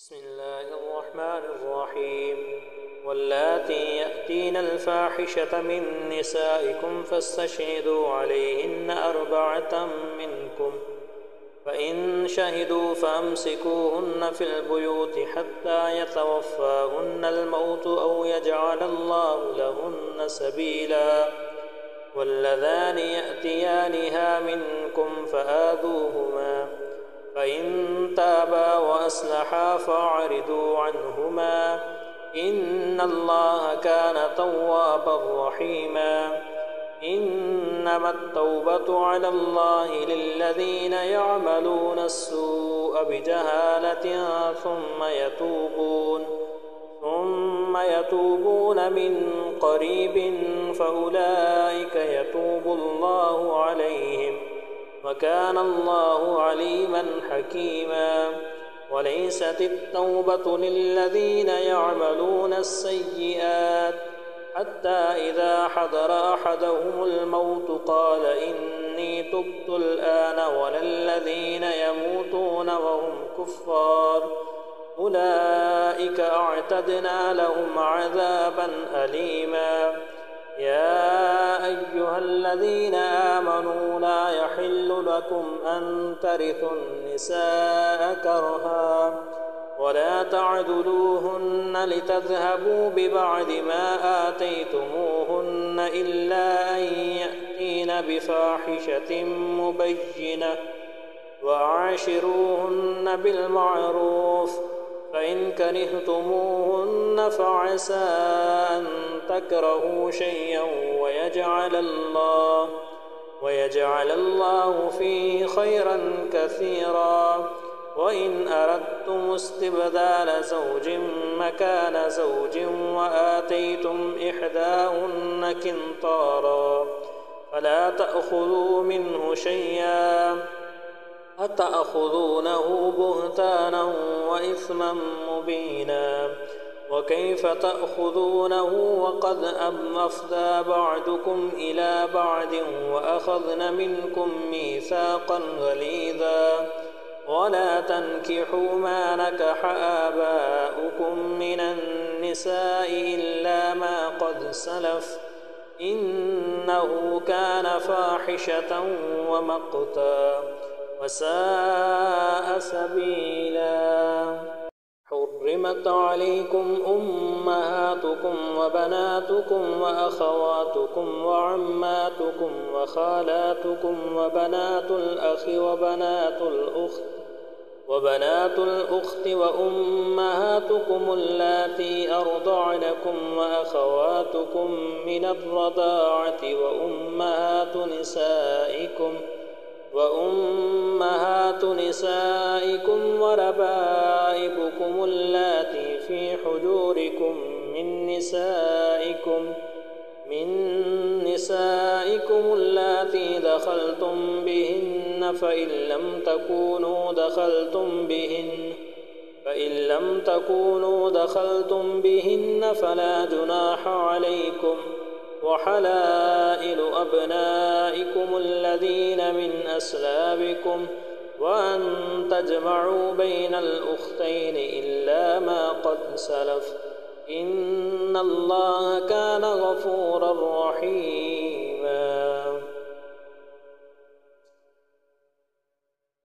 بسم الله الرحمن الرحيم واللاتي يأتين الفاحشة من نسائكم فاستشهدوا عليهن 4 منكم فإن شهدوا فأمسكوهن في البيوت حتى يتوفاهن الموت أو يجعل الله لهن سبيلا واللذان يأتيانها منكم فآذوهما فإن تابا وأصلحا فأعرضوا عنهما إن الله كان توابا رحيما إنما التوبة على الله للذين يعملون السوء بجهالة ثم يتوبون من قريب فأولئك يتوب الله عليهم وكان الله عليما حكيما وليست التوبة للذين يعملون السيئات حتى إذا حضر أحدهم الموت قال إني تبت الآن ولا الذين يموتون وهم كفار أولئك أعتدنا لهم عذابا أليما يا أيها الذين آمنوا لا يحل لكم أن ترثوا النساء كرها ولا تعدلوهن لتذهبوا ببعض ما آتيتموهن إلا أن يأتين بفاحشة مبينة وعاشروهن بالمعروف فإن كرهتموهن فعسى أن تكرهوا شيئا ويجعل الله فيه خيرا كثيرا وإن أردتم استبدال زوج مكان زوج وآتيتم إحداهن قنطارا فلا تأخذوا منه شيئا أتأخذونه بهتانا وإثما مبينا وكيف تأخذونه وقد أفضى بعضكم إلى بعض وأخذن منكم ميثاقا غليظا ولا تنكحوا ما نكح آباؤكم من النساء إلا ما قد سلف إنه كان فاحشة ومقتا وساء سبيلا حرمت عليكم أمهاتكم وبناتكم وأخواتكم وعماتكم وخالاتكم وبنات الأخ وبنات الأخت وأمهاتكم اللاتي أرضعنكم وأخواتكم من الرضاعة وأمهات نسائكم وربائبكم اللاتي في حجوركم من نسائكم اللاتي دخلتم بهن فإن لم تكونوا دخلتم بهن فلا جناح عليكم وحلائل أبنائكم الذين من أسلابكم وأن تجمعوا بين الأختين إلا ما قد سلف إن الله كان غفورا رحيما